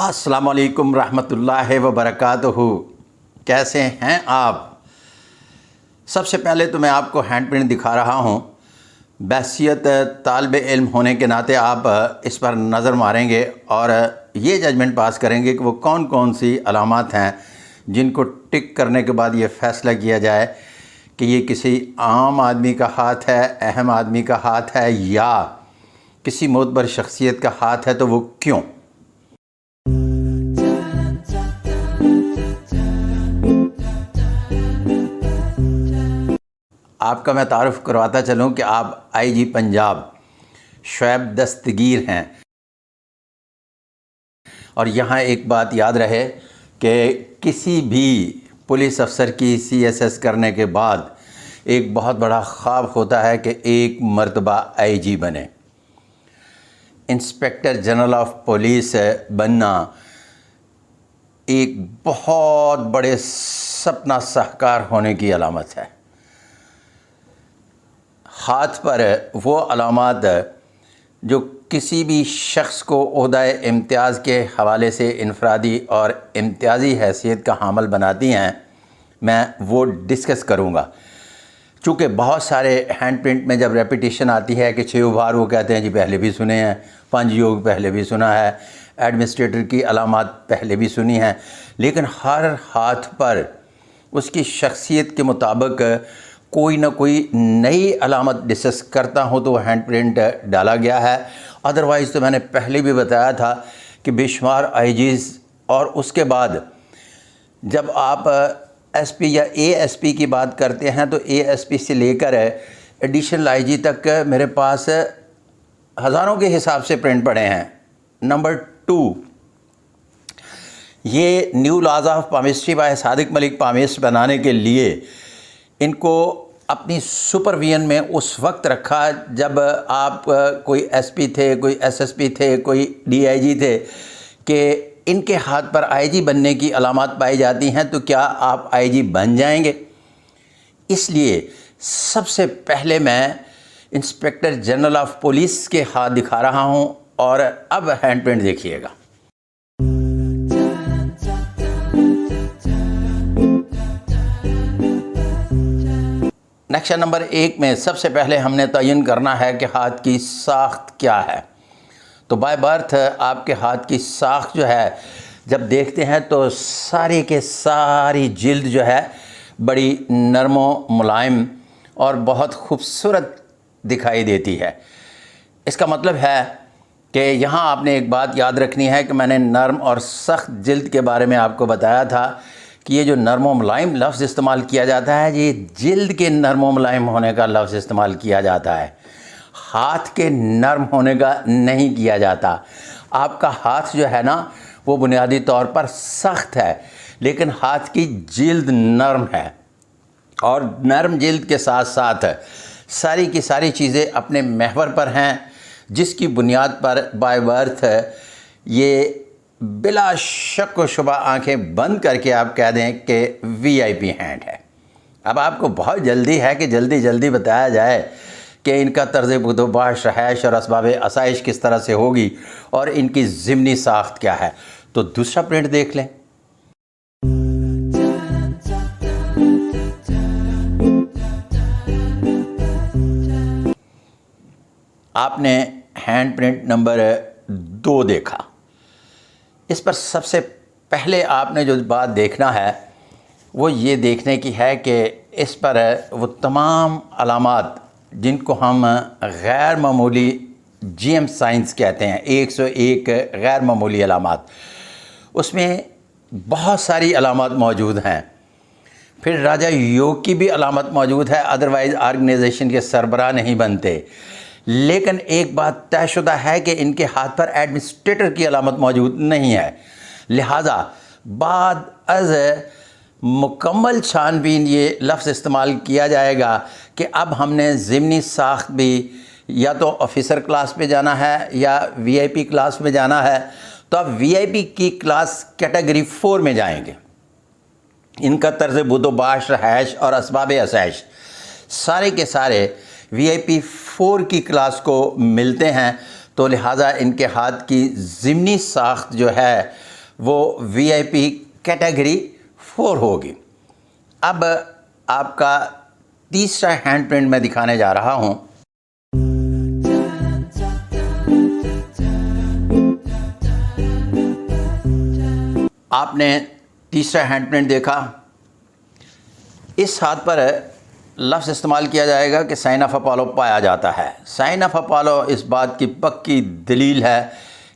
السلام علیکم رحمۃ اللہ وبرکاتہ۔ کیسے ہیں آپ؟ سب سے پہلے تو میں آپ کو ہینڈ پرنٹ دکھا رہا ہوں۔ بحیثیت طالب علم ہونے کے ناطے آپ اس پر نظر ماریں گے اور یہ ججمنٹ پاس کریں گے کہ وہ کون کون سی علامات ہیں جن کو ٹک کرنے کے بعد یہ فیصلہ کیا جائے کہ یہ کسی عام آدمی کا ہاتھ ہے، اہم آدمی کا ہاتھ ہے یا کسی معتبر شخصیت کا ہاتھ ہے، تو وہ کیوں؟ آپ کا میں تعارف کرواتا چلوں کہ آپ آئی جی پنجاب شعیب دستگیر ہیں، اور یہاں ایک بات یاد رہے کہ کسی بھی پولیس افسر کی سی ایس ایس کرنے کے بعد ایک بہت بڑا خواب ہوتا ہے کہ ایک مرتبہ آئی جی بنے۔ انسپیکٹر جنرل آف پولیس بننا ایک بہت بڑے سپنا ساہکار ہونے کی علامت ہے۔ ہاتھ پر وہ علامات جو کسی بھی شخص کو عہدہ امتیاز کے حوالے سے انفرادی اور امتیازی حیثیت کا حامل بناتی ہیں، میں وہ ڈسکس کروں گا۔ چونکہ بہت سارے ہینڈ پرنٹ میں جب ریپیٹیشن آتی ہے کہ 6 ابھار، وہ کہتے ہیں جی پہلے بھی سنے ہیں، 5 یوگ پہلے بھی سنا ہے، ایڈمنسٹریٹر کی علامات پہلے بھی سنی ہیں، لیکن ہر ہاتھ پر اس کی شخصیت کے مطابق کوئی نہ کوئی نئی علامت ڈسکس کرتا ہوں تو وہ ہینڈ پرنٹ ڈالا گیا ہے۔ ادروائز تو میں نے پہلے بھی بتایا تھا کہ بے شمار آئی جیز، اور اس کے بعد جب آپ ایس پی یا اے ایس پی کی بات کرتے ہیں تو اے ایس پی سے لے کر ایڈیشنل آئی جی تک میرے پاس ہزاروں کے حساب سے پرنٹ پڑے ہیں۔ نمبر 2، یہ new laws of palmistry by Sadiq Malik palmist بنانے کے لیے ان کو اپنی سپرویژن میں اس وقت رکھا جب آپ کوئی ایس پی تھے، کوئی ایس ایس پی تھے، کوئی ڈی آئی جی تھے، کہ ان کے ہاتھ پر آئی جی بننے کی علامات پائی جاتی ہیں، تو کیا آپ آئی جی بن جائیں گے؟ اس لیے سب سے پہلے میں انسپیکٹر جنرل آف پولیس کے ہاتھ دکھا رہا ہوں، اور اب ہینڈ پرنٹ دیکھیے گا۔ نیکشن نمبر 1 میں سب سے پہلے ہم نے تعین کرنا ہے کہ ہاتھ کی ساخت کیا ہے۔ تو بائی برتھ آپ کے ہاتھ کی ساخت جو ہے جب دیکھتے ہیں تو ساری کے ساری جلد جو ہے بڑی نرم و ملائم اور بہت خوبصورت دکھائی دیتی ہے۔ اس کا مطلب ہے کہ یہاں آپ نے ایک بات یاد رکھنی ہے کہ میں نے نرم اور سخت جلد کے بارے میں آپ کو بتایا تھا کہ یہ جو نرم و ملائم لفظ استعمال کیا جاتا ہے، یہ جلد کے نرم و ملائم ہونے کا لفظ استعمال کیا جاتا ہے، ہاتھ کے نرم ہونے کا نہیں کیا جاتا۔ آپ کا ہاتھ جو ہے نا وہ بنیادی طور پر سخت ہے، لیکن ہاتھ کی جلد نرم ہے، اور نرم جلد کے ساتھ ساتھ ساری کی ساری چیزیں اپنے محور پر ہیں، جس کی بنیاد پر بائی برتھ یہ بلا شک و شبہ آنکھیں بند کر کے آپ کہہ دیں کہ وی آئی پی ہینڈ ہے۔ اب آپ کو بہت جلدی ہے کہ جلدی جلدی بتایا جائے کہ ان کا طرز بدوباش، رہائش اور اسباب آسائش کس طرح سے ہوگی اور ان کی ضمنی ساخت کیا ہے۔ تو دوسرا پرنٹ دیکھ لیں۔ آپ نے ہینڈ پرنٹ نمبر 2 دیکھا۔ اس پر سب سے پہلے آپ نے جو بات دیکھنا ہے وہ یہ دیکھنے کی ہے کہ اس پر وہ تمام علامات جن کو ہم غیر معمولی جی ایم سائنس کہتے ہیں، 101 غیر معمولی علامات، اس میں بہت ساری علامات موجود ہیں۔ پھر راجہ یوگ کی بھی علامت موجود ہے، ادروائز آرگنائزیشن کے سربراہ نہیں بنتے، لیکن ایک بات طے شدہ ہے کہ ان کے ہاتھ پر ایڈمنسٹریٹر کی علامت موجود نہیں ہے، لہٰذا بعد از مکمل چھان بین یہ لفظ استعمال کیا جائے گا کہ اب ہم نے ضمنی ساخت بھی یا تو آفیسر کلاس میں جانا ہے یا وی آئی پی کلاس میں جانا ہے، تو اب وی آئی پی کی کلاس کیٹیگری 4 میں جائیں گے۔ ان کا طرز بود و باش، رہائش اور اسباب آسائش سارے کے سارے وی آئی پی 4 کی کلاس کو ملتے ہیں، تو لہٰذا ان کے ہاتھ کی ضمنی ساخت جو ہے وہ VIP کیٹیگری 4 ہوگی۔ اب آپ کا تیسرا ہینڈ پرنٹ میں دکھانے جا رہا ہوں۔ آپ نے تیسرا ہینڈ پرنٹ دیکھا، اس ہاتھ پر لفظ استعمال کیا جائے گا کہ سائن آف اپولو پایا جاتا ہے۔ سائن آف اپولو اس بات کی پکی دلیل ہے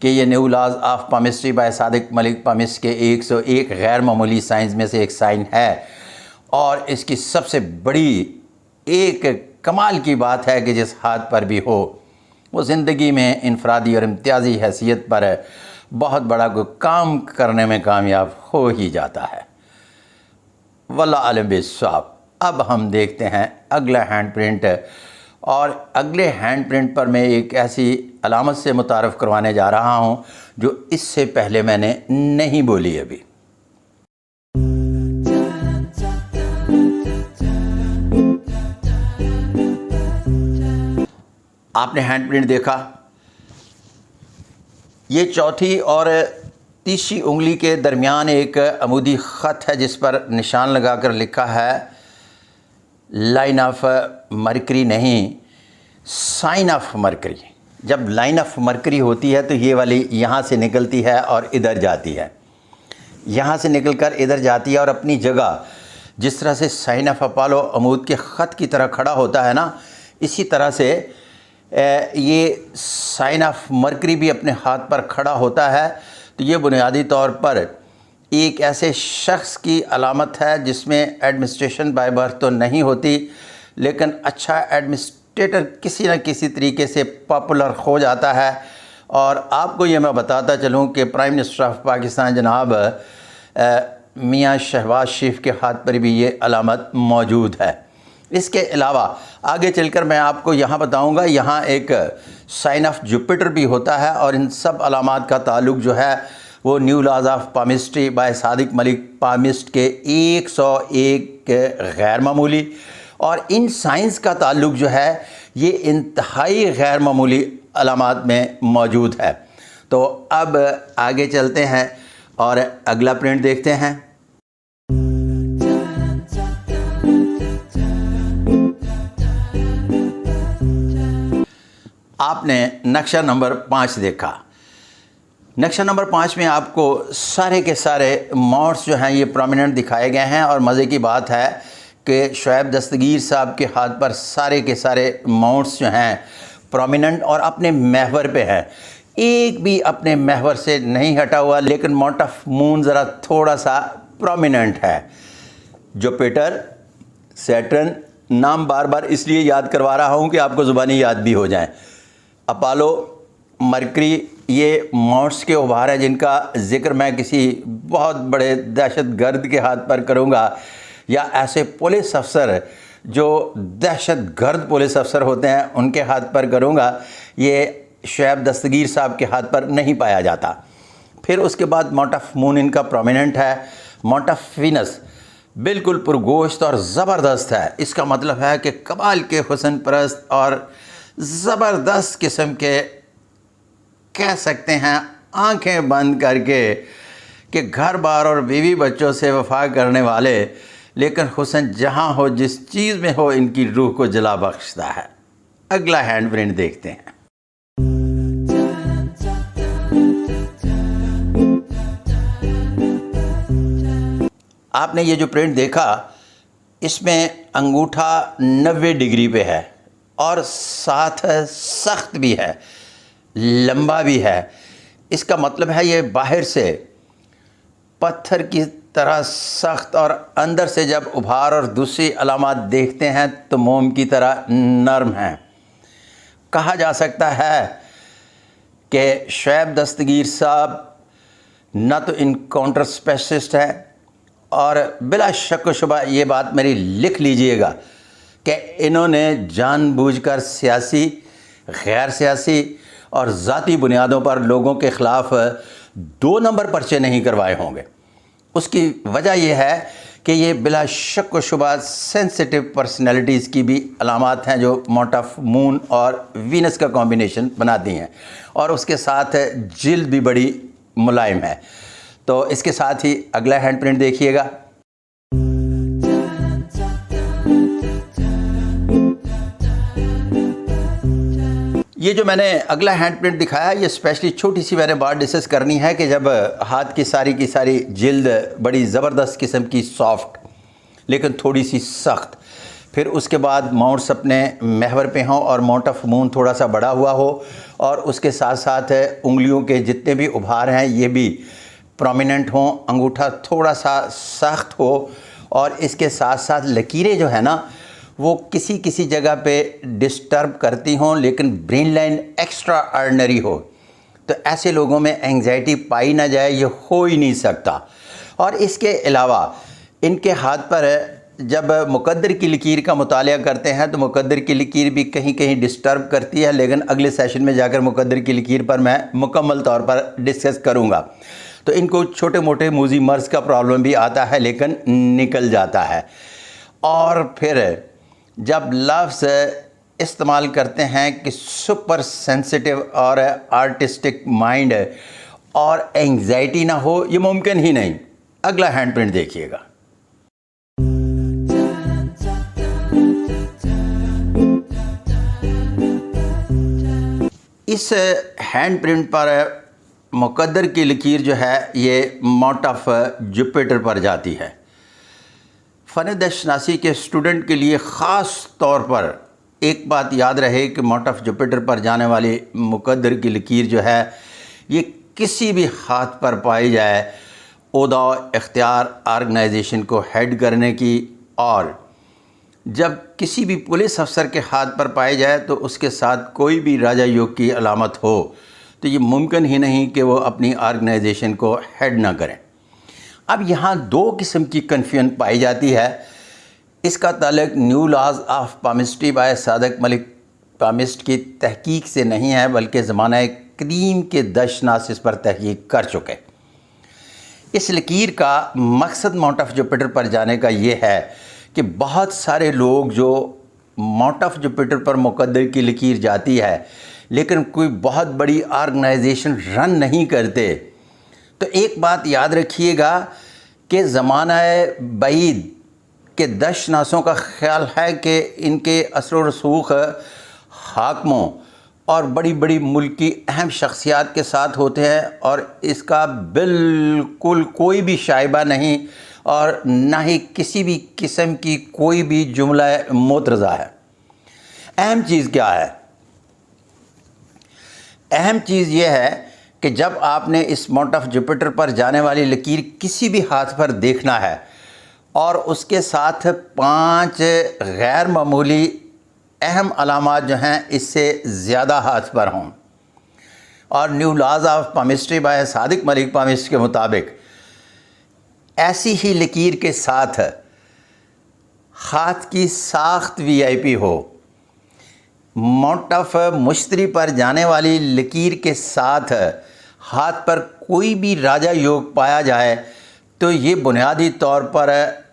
کہ یہ new laws of palmistry by Sadiq Malik palmist کے 101 غیر معمولی سائنز میں سے ایک سائن ہے، اور اس کی سب سے بڑی ایک کمال کی بات ہے کہ جس ہاتھ پر بھی ہو وہ زندگی میں انفرادی اور امتیازی حیثیت پر بہت بڑا کوئی کام کرنے میں کامیاب ہو ہی جاتا ہے۔ واللہ عالم بالصواب۔ اب ہم دیکھتے ہیں اگلا ہینڈ پرنٹ، اور اگلے ہینڈ پرنٹ پر میں ایک ایسی علامت سے متعارف کروانے جا رہا ہوں جو اس سے پہلے میں نے نہیں بولی ابھی۔ آپ نے ہینڈ پرنٹ دیکھا، یہ چوتھی اور تیسری انگلی کے درمیان ایک عمودی خط ہے جس پر نشان لگا کر لکھا ہے لائن آف مرکری، نہیں سائن آف مرکری۔ جب لائن آف مرکری ہوتی ہے تو یہ والی یہاں سے نکلتی ہے اور ادھر جاتی ہے، یہاں سے نکل کر ادھر جاتی ہے، اور اپنی جگہ جس طرح سے سائن آف اپولو عمود کے خط کی طرح کھڑا ہوتا ہے نا، اسی طرح سے یہ سائن آف مرکری بھی اپنے ہاتھ پر کھڑا ہوتا ہے۔ تو یہ بنیادی طور پر ایک ایسے شخص کی علامت ہے جس میں ایڈمنسٹریشن بائی برتھ تو نہیں ہوتی، لیکن اچھا ایڈمنسٹریٹر کسی نہ کسی طریقے سے پاپولر ہو جاتا ہے۔ اور آپ کو یہ میں بتاتا چلوں کہ پرائم منسٹر آف پاکستان جناب میاں شہباز شریف کے ہاتھ پر بھی یہ علامت موجود ہے۔ اس کے علاوہ آگے چل کر میں آپ کو یہاں بتاؤں گا، یہاں ایک سائن آف جوپیٹر بھی ہوتا ہے، اور ان سب علامات کا تعلق جو ہے وہ new laws of palmistry by Sadiq Malik palmist کے 101 غیر معمولی، اور ان سائنس کا تعلق جو ہے یہ انتہائی غیر معمولی علامات میں موجود ہے۔ تو اب آگے چلتے ہیں اور اگلا پرنٹ دیکھتے ہیں۔ آپ نے نقشہ نمبر 5 دیکھا۔ نقشہ نمبر 5 میں آپ کو سارے کے سارے موڈس جو ہیں یہ پرومیننٹ دکھائے گئے ہیں، اور مزے کی بات ہے کہ شعیب دستگیر صاحب کے ہاتھ پر سارے کے سارے موڈس جو ہیں پرومیننٹ اور اپنے محور پہ ہیں، ایک بھی اپنے محور سے نہیں ہٹا ہوا، لیکن ماؤنٹ آف مون ذرا تھوڑا سا پرومیننٹ ہے۔ جوپیٹر، سیٹرن، نام بار بار اس لیے یاد کروا رہا ہوں کہ آپ کو زبانی یاد بھی ہو جائیں۔ اپولو، مرکری، یہ ماؤنٹس کے ابھار ہیں جن کا ذکر میں کسی بہت بڑے دہشت گرد کے ہاتھ پر کروں گا، یا ایسے پولیس افسر جو دہشت گرد پولیس افسر ہوتے ہیں ان کے ہاتھ پر کروں گا۔ یہ شعیب دستگیر صاحب کے ہاتھ پر نہیں پایا جاتا۔ پھر اس کے بعد ماؤنٹ آف مون ان کا پرومیننٹ ہے۔ ماؤنٹ آف وینس بالکل پرگوشت اور زبردست ہے، اس کا مطلب ہے کہ کمال کے حسن پرست اور زبردست قسم کے، کہہ سکتے ہیں آنکھیں بند کر کے کہ گھر بار اور بیوی بچوں سے وفا کرنے والے، لیکن حسن جہاں ہو جس چیز میں ہو ان کی روح کو جلا بخشتا ہے۔ اگلا ہینڈ پرنٹ دیکھتے ہیں۔ آپ نے یہ جو پرنٹ دیکھا اس میں انگوٹھا 90 ڈگری پہ ہے، اور ساتھ سخت بھی ہے، لمبا بھی ہے۔ اس کا مطلب ہے یہ باہر سے پتھر کی طرح سخت، اور اندر سے جب ابھار اور دوسری علامات دیکھتے ہیں تو موم کی طرح نرم ہیں۔ کہا جا سکتا ہے کہ شعیب دستگیر صاحب نہ تو انکاؤنٹر اسپیشلسٹ ہے، اور بلا شک و شبہ یہ بات میری لکھ لیجئے گا کہ انہوں نے جان بوجھ کر سیاسی، غیر سیاسی اور ذاتی بنیادوں پر لوگوں کے خلاف 2 نمبر پرچے نہیں کروائے ہوں گے۔ اس کی وجہ یہ ہے کہ یہ بلا شک و شبہ سینسٹیو پرسنالٹیز کی بھی علامات ہیں جو ماؤنٹ آف مون اور وینس کا کمبینیشن بناتی ہیں، اور اس کے ساتھ جلد بھی بڑی ملائم ہے۔ تو اس کے ساتھ ہی اگلا ہینڈ پرنٹ دیکھیے گا. یہ جو میں نے اگلا ہینڈ پرنٹ دکھایا یہ اسپیشلی چھوٹی سی میں نے بات ڈسکس کرنی ہے کہ جب ہاتھ کی ساری جلد بڑی زبردست قسم کی سافٹ لیکن تھوڑی سی سخت، پھر اس کے بعد ماؤنٹس اپنے محور پہ ہوں اور ماؤنٹ آف مون تھوڑا سا بڑا ہوا ہو، اور اس کے ساتھ ساتھ انگلیوں کے جتنے بھی ابھار ہیں یہ بھی پرومیننٹ ہوں، انگوٹھا تھوڑا سا سخت ہو، اور اس کے ساتھ ساتھ لکیریں جو ہے نا وہ کسی جگہ پہ ڈسٹرب کرتی ہوں لیکن برین لائن ایکسٹرا آرڈنری ہو، تو ایسے لوگوں میں انگزائٹی پائی نہ جائے، یہ ہو ہی نہیں سکتا. اور اس کے علاوہ ان کے ہاتھ پر جب مقدر کی لکیر کا مطالعہ کرتے ہیں تو مقدر کی لکیر بھی کہیں ڈسٹرب کرتی ہے، لیکن اگلے سیشن میں جا کر مقدر کی لکیر پر میں مکمل طور پر ڈسکس کروں گا. تو ان کو چھوٹے موٹے موزی مرض کا پرابلم بھی آتا ہے لیکن نکل جاتا ہے. اور پھر جب لفظ استعمال کرتے ہیں کہ سپر سینسٹیو اور آرٹسٹک مائنڈ اور انگزائٹی نہ ہو، یہ ممکن ہی نہیں. اگلا ہینڈ پرنٹ دیکھیے گا. اس ہینڈ پرنٹ پر مقدر کی لکیر جو ہے یہ ماؤنٹ آف جوپیٹر پر جاتی ہے. فن دست شناسی کے اسٹوڈنٹ کے لیے خاص طور پر ایک بات یاد رہے کہ ماؤنٹ آف جوپیٹر پر جانے والی مقدر کی لکیر جو ہے یہ کسی بھی ہاتھ پر پائی جائے عہدہ و اختیار آرگنائزیشن کو ہیڈ کرنے کی، اور جب کسی بھی پولیس افسر کے ہاتھ پر پائی جائے تو اس کے ساتھ کوئی بھی راجہ یوگ کی علامت ہو تو یہ ممکن ہی نہیں کہ وہ اپنی آرگنائزیشن کو ہیڈ نہ کریں. اب یہاں دو قسم کی کنفیوژن پائی جاتی ہے. اس کا تعلق new laws of palmistry by Sadiq Malik palmist کی تحقیق سے نہیں ہے بلکہ زمانہ قدیم کے دشناس اس پر تحقیق کر چکے. اس لکیر کا مقصد ماؤنٹ آف جوپیٹر پر جانے کا یہ ہے کہ بہت سارے لوگ جو ماؤنٹ آف جوپیٹر پر مقدر کی لکیر جاتی ہے لیکن کوئی بہت بڑی آرگنائزیشن رن نہیں کرتے، تو ایک بات یاد رکھیے گا کہ زمانہ بعید کے دشناسوں کا خیال ہے کہ ان کے اثر و رسوخ حاکموں اور بڑی بڑی ملکی اہم شخصیات کے ساتھ ہوتے ہیں، اور اس کا بالکل کوئی بھی شائبہ نہیں اور نہ ہی کسی بھی قسم کی کوئی بھی جملہ مترضہ ہے. اہم چیز کیا ہے؟ اہم چیز یہ ہے کہ جب آپ نے اس ماؤنٹ آف جوپیٹر پر جانے والی لکیر کسی بھی ہاتھ پر دیکھنا ہے اور اس کے ساتھ 5 غیر معمولی اہم علامات جو ہیں اس سے زیادہ ہاتھ پر ہوں، اور new laws of palmistry by Sadiq Malik palmist کے مطابق ایسی ہی لکیر کے ساتھ ہاتھ کی ساخت VIP ہو، ماؤنٹ آف مشتری پر جانے والی لکیر کے ساتھ ہاتھ پر کوئی بھی راجہ یوگ پایا جائے تو یہ بنیادی طور پر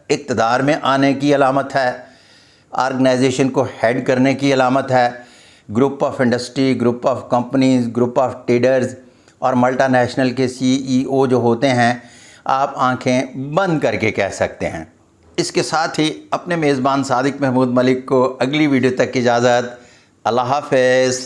اقتدار میں آنے کی علامت ہے، آرگنائزیشن کو ہیڈ کرنے کی علامت ہے. Group of industry, group of companies, group of traders اور ملٹا نیشنل کے CEO جو ہوتے ہیں آپ آنکھیں بند کر کے کہہ سکتے ہیں. اس کے ساتھ ہی اپنے میزبان صادق محمود ملک کو اگلی ویڈیو تک اجازت. اللہ حافظ.